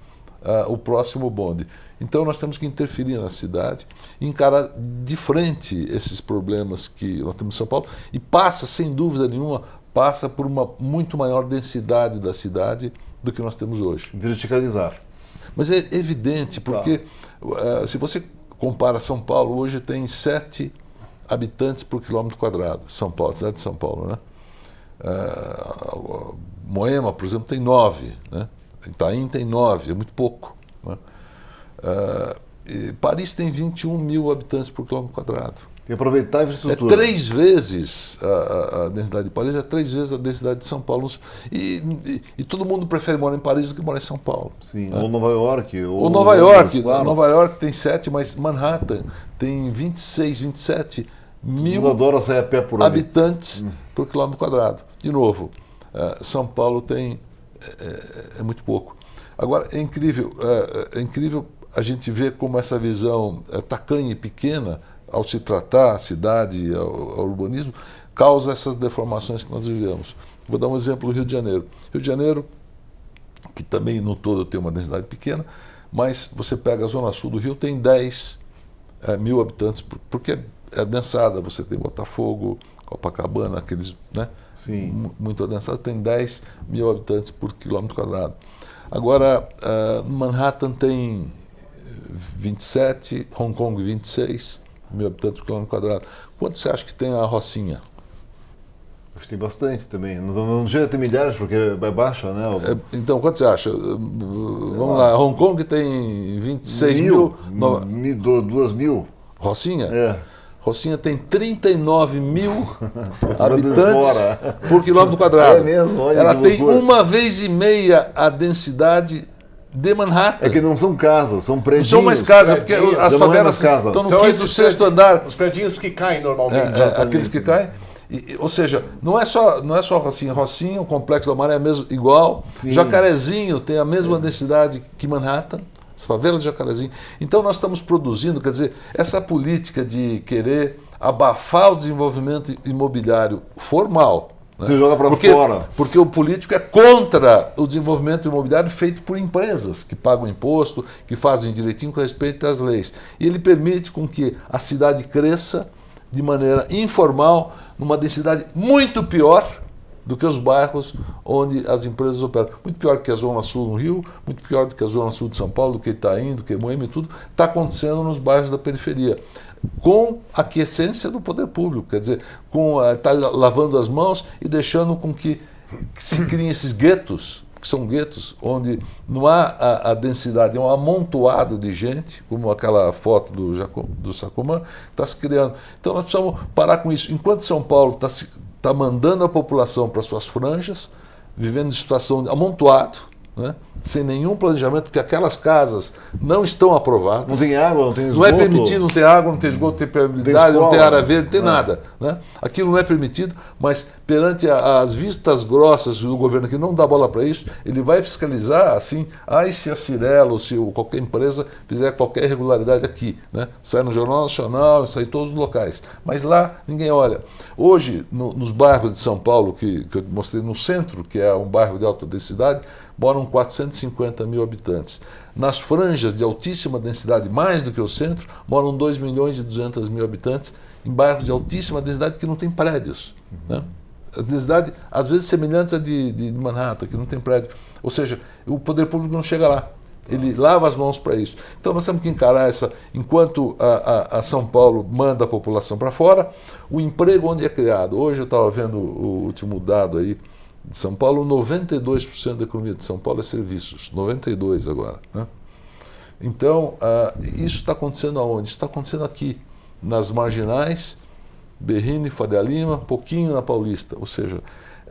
o próximo bonde. Então nós temos que interferir na cidade, encarar de frente esses problemas que nós temos em São Paulo, e passa, sem dúvida nenhuma, passa por uma muito maior densidade da cidade do que nós temos hoje. Verticalizar. Mas é evidente, porque se você compara São Paulo, hoje tem 7 habitantes por quilômetro quadrado, São Paulo, cidade de São Paulo, né? Moema, por exemplo, tem 9, né? Itaim tem 9, é muito pouco, né? Paris tem 21 mil habitantes por quilômetro quadrado. E aproveitar a infraestrutura. É 3 vezes a densidade de Paris, é 3 vezes a densidade de São Paulo. E todo mundo prefere morar em Paris do que morar em São Paulo. Sim, né? Ou Nova York. Ou Nova York. Claro. Nova York tem 7, mas Manhattan tem 26, 27 1.000 adora sair a pé por ali. habitantes por quilômetro quadrado. De novo, São Paulo tem é muito pouco. Agora, é incrível a gente ver como essa visão tacanha e pequena, ao se tratar a cidade, ao urbanismo, causa essas deformações que nós vivemos. Vou dar um exemplo do Rio de Janeiro. Rio de Janeiro, que também no todo tem uma densidade pequena, mas você pega a zona sul do Rio, tem 10 mil habitantes, porque é adensada, você tem Botafogo, Copacabana, aqueles, né? Sim. Muito adensado, tem 10 mil habitantes por quilômetro quadrado. Agora, Manhattan tem 27, Hong Kong 26 mil habitantes por quilômetro quadrado. Quanto você acha que tem a Rocinha? Acho que tem bastante também. Não chega a ter milhares porque é baixa, né? Então, quanto você acha? Vamos lá, Hong Kong tem 26 mil. 2 mil. Rocinha? É. Rocinha tem 39 mil habitantes por quilômetro quadrado. É mesmo, olha. Ela que tem loucura. 1,5 vezes a densidade de Manhattan. É que não são casas, são Não prédios. são mais casas, porque prédios. as Já não é favelas mais casa. estão no São quinto, esses sexto prédios- andar. Os predinhos que caem normalmente. Aqueles que caem. Ou seja, não é só Rocinha. Rocinha, o Complexo da Maré é mesmo igual. Sim. Jacarezinho tem a mesma densidade que Manhattan. As favelas de Jacarezinho. Então nós estamos produzindo, quer dizer, essa política de querer abafar o desenvolvimento imobiliário formal. Né? Você joga para fora. Porque o político é contra o desenvolvimento imobiliário feito por empresas que pagam imposto, que fazem direitinho com respeito às leis. E ele permite com que a cidade cresça de maneira informal, numa densidade muito pior do que os bairros onde as empresas operam. Muito pior que a Zona Sul no Rio, muito pior do que a Zona Sul de São Paulo, do que Itaim, do que Moema e tudo, está acontecendo nos bairros da periferia, com a aquiescência do poder público, quer dizer, está lavando as mãos e deixando com que se criem esses guetos, que são guetos onde não há a densidade, é um amontoado de gente, como aquela foto do Sacomã, está se criando. Então nós precisamos parar com isso. Enquanto São Paulo está mandando a população para suas franjas, vivendo em situação de amontoado, né, sem nenhum planejamento, porque aquelas casas não estão aprovadas. Não tem água, não tem esgoto. Não é permitido, não tem água, não tem esgoto, não tem permeabilidade, não tem área verde, não tem Não. nada. Né? Aquilo não é permitido, mas perante as vistas grossas do governo que não dá bola para isso, ele vai fiscalizar assim, e se a Cirela ou se qualquer empresa fizer qualquer irregularidade aqui, né? Sai no Jornal Nacional, sai em todos os locais. Mas lá ninguém olha. Hoje, nos bairros de São Paulo, que eu mostrei no centro, que é um bairro de alta densidade, moram 450 mil habitantes. Nas franjas de altíssima densidade, mais do que o centro, moram 2 milhões e 200 mil habitantes em bairros de altíssima densidade que não tem prédios. Né? A densidade, às vezes, semelhante à de Manhattan, que não tem prédio. Ou seja, o poder público não chega lá. Ele lava as mãos para isso. Então nós temos que encarar essa, enquanto a São Paulo manda a população para fora, o emprego onde é criado. Hoje eu estava vendo o último dado aí, de São Paulo, 92% da economia de São Paulo é serviços, 92% agora. Né? Então, isso está acontecendo aonde? Isso está acontecendo aqui, nas marginais, Berrini, Faria Lima, um pouquinho na Paulista, ou seja,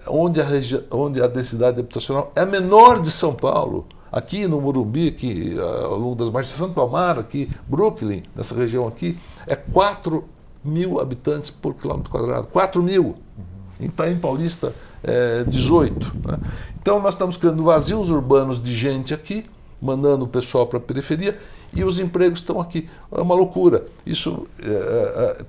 onde a densidade habitacional é a menor de São Paulo. Aqui no Morumbi, aqui, ao longo das margens de Santo Amaro, aqui, Brooklyn, nessa região aqui, é 4 mil habitantes por quilômetro quadrado. 4 mil. Em Itaim Paulista, 18. Né? Então nós estamos criando vazios urbanos de gente aqui, mandando o pessoal para a periferia, e os empregos estão aqui. É uma loucura. Isso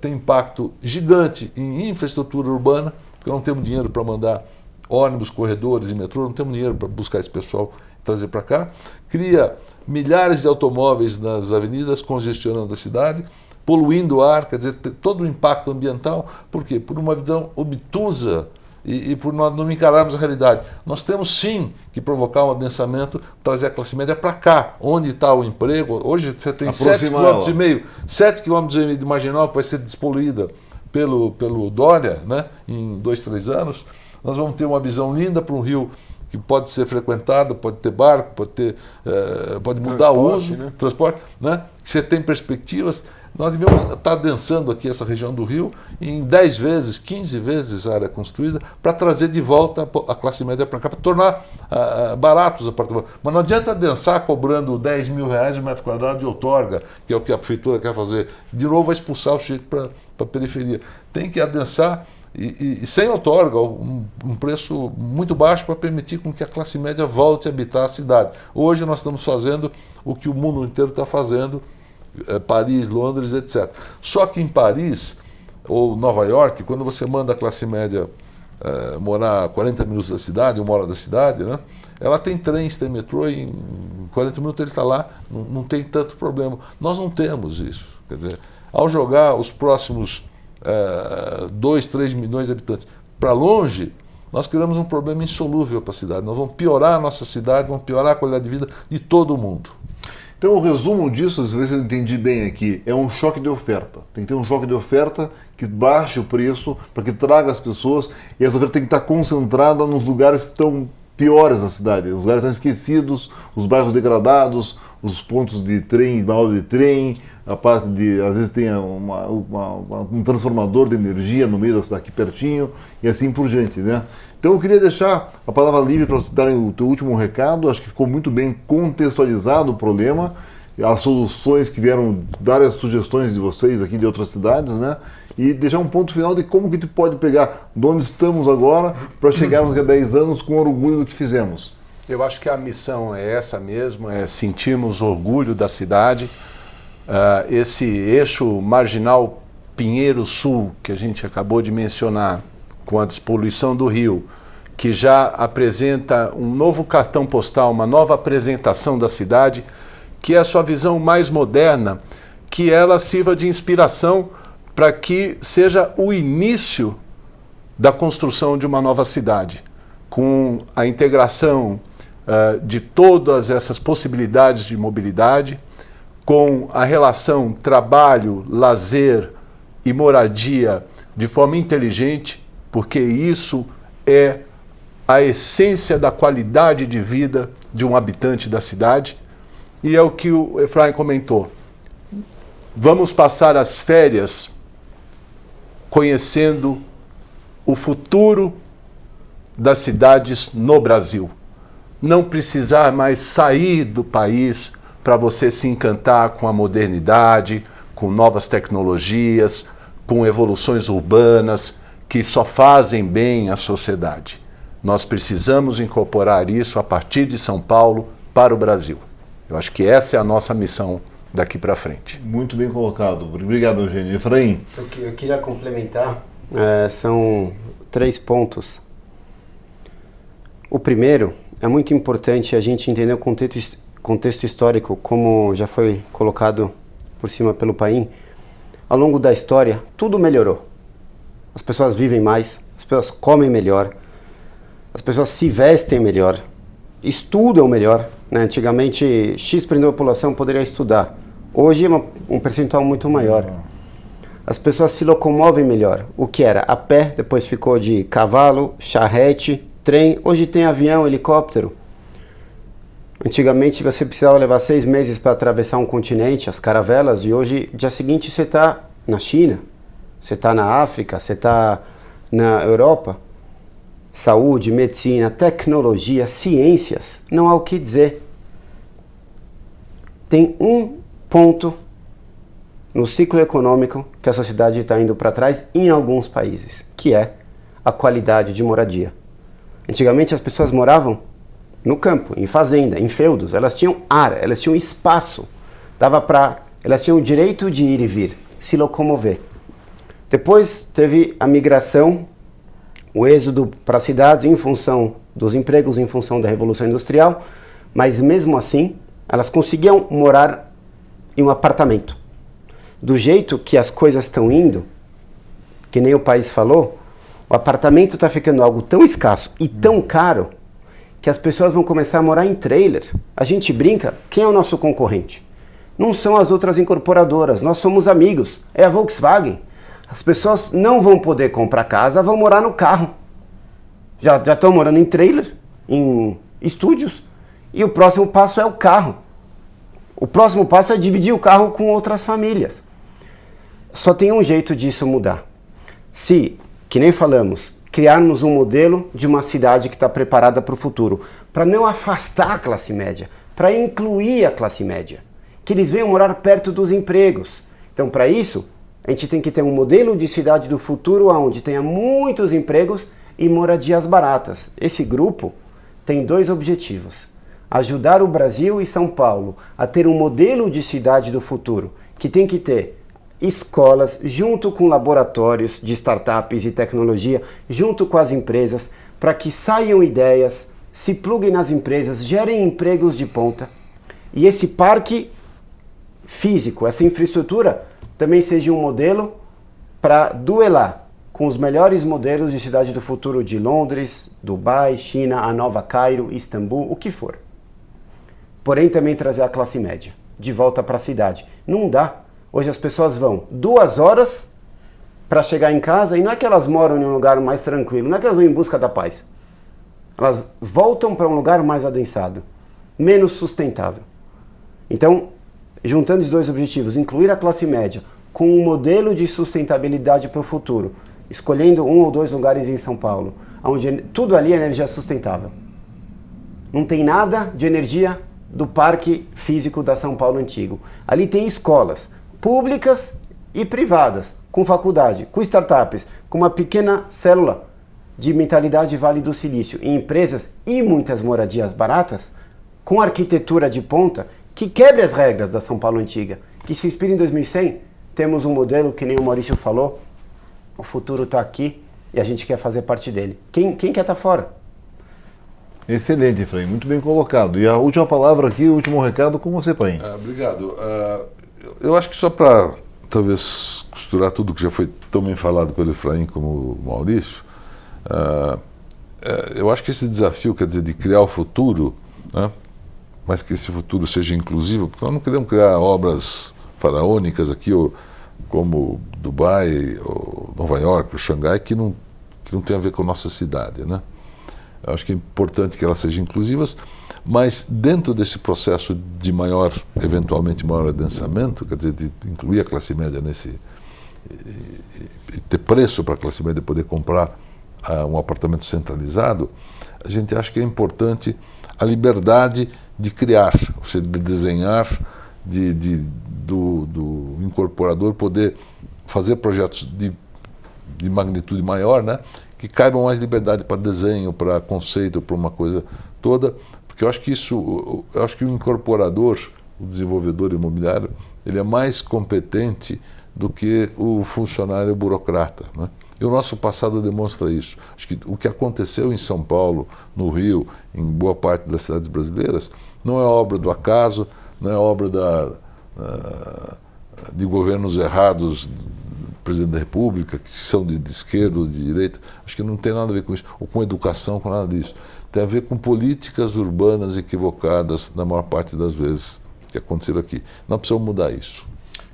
tem impacto gigante em infraestrutura urbana, porque não temos dinheiro para mandar ônibus, corredores e metrô, não temos dinheiro para buscar esse pessoal e trazer para cá. Cria milhares de automóveis nas avenidas, congestionando a cidade, poluindo o ar, quer dizer, todo o impacto ambiental. Por quê? Por uma visão obtusa e por nós não encararmos a realidade. Nós temos sim que provocar um adensamento, trazer a classe média para cá, onde está o emprego. Hoje você tem 7,5 km, 7 km de marginal que vai ser despoluída pelo Dória, né, em 2, 3 anos. Nós vamos ter uma visão linda para um rio que pode ser frequentado, pode ter barco, pode mudar o uso, né? Transporte, né? Que você tem perspectivas. Nós devemos estar adensando aqui essa região do Rio em 10 vezes, 15 vezes a área construída para trazer de volta a classe média para cá, para tornar baratos os apartamentos. Mas não adianta adensar cobrando 10 mil reais o metro quadrado de outorga, que é o que a prefeitura quer fazer. De novo vai expulsar o sujeito para a periferia. Tem que adensar e sem outorga, um preço muito baixo para permitir com que a classe média volte a habitar a cidade. Hoje nós estamos fazendo o que o mundo inteiro está fazendo, Paris, Londres, etc. Só que em Paris ou Nova York, quando você manda a classe média morar a 40 minutos da cidade, 1 hora da cidade, né? Ela tem trens, tem metrô, e em 40 minutos ele está lá, não tem tanto problema. Nós não temos isso. Quer dizer, ao jogar os próximos 2, 3 milhões de habitantes para longe, nós criamos um problema insolúvel para a cidade. Nós vamos piorar a nossa cidade, vamos piorar a qualidade de vida de todo mundo. Então, o resumo disso, se eu entendi bem aqui, é um choque de oferta. Tem que ter um choque de oferta que baixe o preço, para que traga as pessoas, e essa oferta tem que estar concentrada nos lugares que estão piores da cidade, os lugares estão esquecidos, os bairros degradados, os pontos de trem, balde de trem, a parte de, às vezes tem um transformador de energia no meio da cidade aqui pertinho, e assim por diante, né? Então eu queria deixar a palavra livre para você dar o teu último recado. Acho que ficou muito bem contextualizado o problema, as soluções que vieram, várias sugestões de vocês aqui de outras cidades, né? E deixar um ponto final de como que a gente pode pegar de onde estamos agora para chegarmos a 10 anos com orgulho do que fizemos. Eu acho que a missão é essa mesmo, é sentirmos orgulho da cidade. Esse eixo marginal Pinheiro Sul, que a gente acabou de mencionar, com a despoluição do rio, que já apresenta um novo cartão postal, uma nova apresentação da cidade, que é a sua visão mais moderna, que ela sirva de inspiração para que seja o início da construção de uma nova cidade, com a integração de todas essas possibilidades de mobilidade, com a relação trabalho, lazer e moradia de forma inteligente, porque isso é a essência da qualidade de vida de um habitante da cidade. E é o que o Efraim comentou. Vamos passar as férias conhecendo o futuro das cidades no Brasil. Não precisar mais sair do país para você se encantar com a modernidade, com novas tecnologias, com evoluções urbanas que só fazem bem à sociedade. Nós precisamos incorporar isso a partir de São Paulo para o Brasil. Eu acho que essa é a nossa missão daqui para frente. Muito bem colocado. Obrigado, Eugênio. Efraim? Eu queria complementar, são 3 pontos. O primeiro, é muito importante a gente entender o contexto histórico, como já foi colocado por cima pelo Paim. Ao longo da história, tudo melhorou. As pessoas vivem mais, as pessoas comem melhor, as pessoas se vestem melhor, estudam melhor. Né? Antigamente, X% da população poderia estudar. Hoje é um percentual muito maior. As pessoas se locomovem melhor. O que era a pé, depois ficou de cavalo, charrete, trem. Hoje tem avião, helicóptero. Antigamente você precisava levar 6 meses para atravessar um continente, as caravelas, e hoje, dia seguinte, você está na China, você está na África, você está na Europa. Saúde, medicina, tecnologia, ciências, não há o que dizer. Tem um ponto no ciclo econômico que a sociedade está indo para trás em alguns países, que é a qualidade de moradia. Antigamente as pessoas moravam no campo, em fazenda, em feudos, elas tinham ar, elas tinham espaço, elas tinham o direito de ir e vir, se locomover. Depois teve a migração, o êxodo para as cidades em função dos empregos, em função da Revolução Industrial, mas mesmo assim elas conseguiam morar em um apartamento. Do jeito que as coisas estão indo, que nem o país falou, o apartamento está ficando algo tão escasso e tão caro que as pessoas vão começar a morar em trailer. A gente brinca, quem é o nosso concorrente? Não são as outras incorporadoras, nós somos amigos, é a Volkswagen. As pessoas não vão poder comprar casa, vão morar no carro. Já estão morando em trailer, em estúdios, e o próximo passo é o carro. O próximo passo é dividir o carro com outras famílias. Só tem um jeito disso mudar. Se, que nem falamos, criarmos um modelo de uma cidade que está preparada para o futuro, para não afastar a classe média, para incluir a classe média, que eles venham morar perto dos empregos. Então, para isso, A gente tem que ter um modelo de cidade do futuro onde tenha muitos empregos e moradias baratas. Esse grupo tem 2 objetivos: ajudar o Brasil e São Paulo a ter um modelo de cidade do futuro, que tem que ter escolas junto com laboratórios de startups e tecnologia, junto com as empresas, para que saiam ideias, se pluguem nas empresas, gerem empregos de ponta. E esse parque físico, essa infraestrutura, também seja um modelo para duelar com os melhores modelos de cidade do futuro de Londres, Dubai, China, a Nova Cairo, Istambul, o que for. Porém, também trazer a classe média de volta para a cidade. Não dá. Hoje as pessoas vão 2 horas para chegar em casa e não é que elas moram em um lugar mais tranquilo, não é que elas vão em busca da paz. Elas voltam para um lugar mais adensado, menos sustentável. Então, juntando os 2 objetivos, incluir a classe média com um modelo de sustentabilidade para o futuro, escolhendo 1 ou 2 lugares em São Paulo, onde tudo ali é energia sustentável. Não tem nada de energia do parque físico da São Paulo Antigo. Ali tem escolas públicas e privadas, com faculdade, com startups, com uma pequena célula de mentalidade Vale do Silício, em empresas e muitas moradias baratas, com arquitetura de ponta, que quebre as regras da São Paulo Antiga, que se inspira em 2100. Temos um modelo, que nem o Maurício falou, o futuro está aqui e a gente quer fazer parte dele. Quem quer estar fora? Excelente, Efraim, muito bem colocado. E a última palavra aqui, o último recado com você, Paim. Obrigado. Eu acho que só para talvez costurar tudo que já foi tão bem falado pelo Efraim como o Maurício, eu acho que esse desafio, quer dizer, de criar o futuro, né, mas que esse futuro seja inclusivo, porque nós não queremos criar obras faraônicas aqui, ou como Dubai, ou Nova York, ou Xangai, que não tem a ver com a nossa cidade, né? Eu acho que é importante que elas sejam inclusivas, mas dentro desse processo de eventualmente maior adensamento, quer dizer, de incluir a classe média e ter preço para a classe média poder comprar um apartamento centralizado, a gente acha que é importante a liberdade de criar, ou seja, de desenhar, do incorporador poder fazer projetos de magnitude maior, né, que caibam mais liberdade para desenho, para conceito, para uma coisa toda, porque eu acho que o incorporador, o desenvolvedor imobiliário, ele é mais competente do que o funcionário burocrata, né? E o nosso passado demonstra isso. Acho que o que aconteceu em São Paulo, no Rio, em boa parte das cidades brasileiras, não é obra do acaso, não é obra de governos errados, presidente da República, que são de esquerda ou de direita. Acho que não tem nada a ver com isso, ou com educação, com nada disso. Tem a ver com políticas urbanas equivocadas, na maior parte das vezes, que aconteceram aqui. Nós precisamos mudar isso.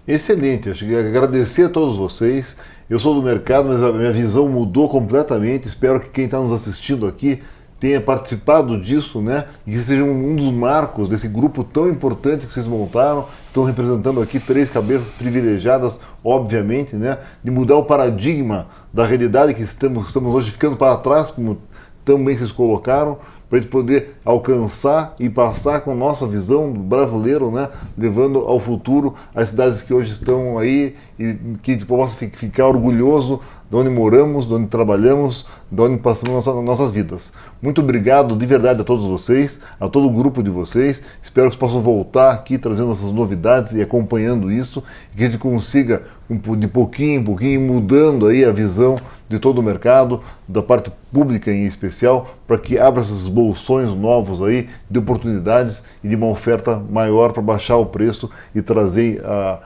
Excelente, acho que agradecer a todos vocês. Eu sou do mercado, mas a minha visão mudou completamente. Espero que quem está nos assistindo aqui tenha participado disso, né? E que seja um dos marcos desse grupo tão importante que vocês montaram. Estão representando aqui 3 cabeças privilegiadas, obviamente, né? De mudar o paradigma da realidade que estamos hoje ficando para trás, como também vocês colocaram, para a gente poder alcançar e passar com a nossa visão do brasileiro, né, levando ao futuro as cidades que hoje estão aí e que a gente possa ficar orgulhoso de onde moramos, de onde trabalhamos, de onde passamos nossas vidas. Muito obrigado de verdade a todos vocês, a todo o grupo de vocês. Espero que vocês possam voltar aqui trazendo essas novidades e acompanhando isso, e que a gente consiga, de pouquinho em pouquinho, mudando aí a visão de todo o mercado, da parte pública em especial, para que abra esses bolsões novos aí de oportunidades e de uma oferta maior para baixar o preço e trazer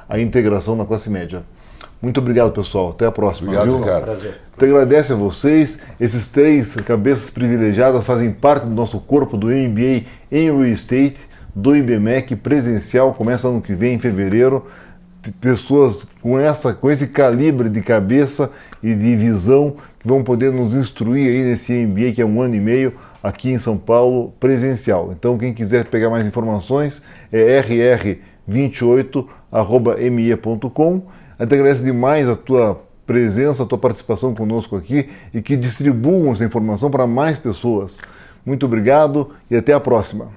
a integração na classe média. Muito obrigado, pessoal. Até a próxima. Obrigado, Ricardo. Prazer. Te agradece a vocês. Esses 3 cabeças privilegiadas fazem parte do nosso corpo do MBA em Real Estate, do IBMEC presencial. Começa ano que vem, em fevereiro. Pessoas com esse calibre de cabeça e de visão que vão poder nos instruir aí nesse MBA, que é 1 ano e meio, aqui em São Paulo, presencial. Então, quem quiser pegar mais informações é rr28@me.com. A gente agradece demais a tua presença, a tua participação conosco aqui e que distribuam essa informação para mais pessoas. Muito obrigado e até a próxima.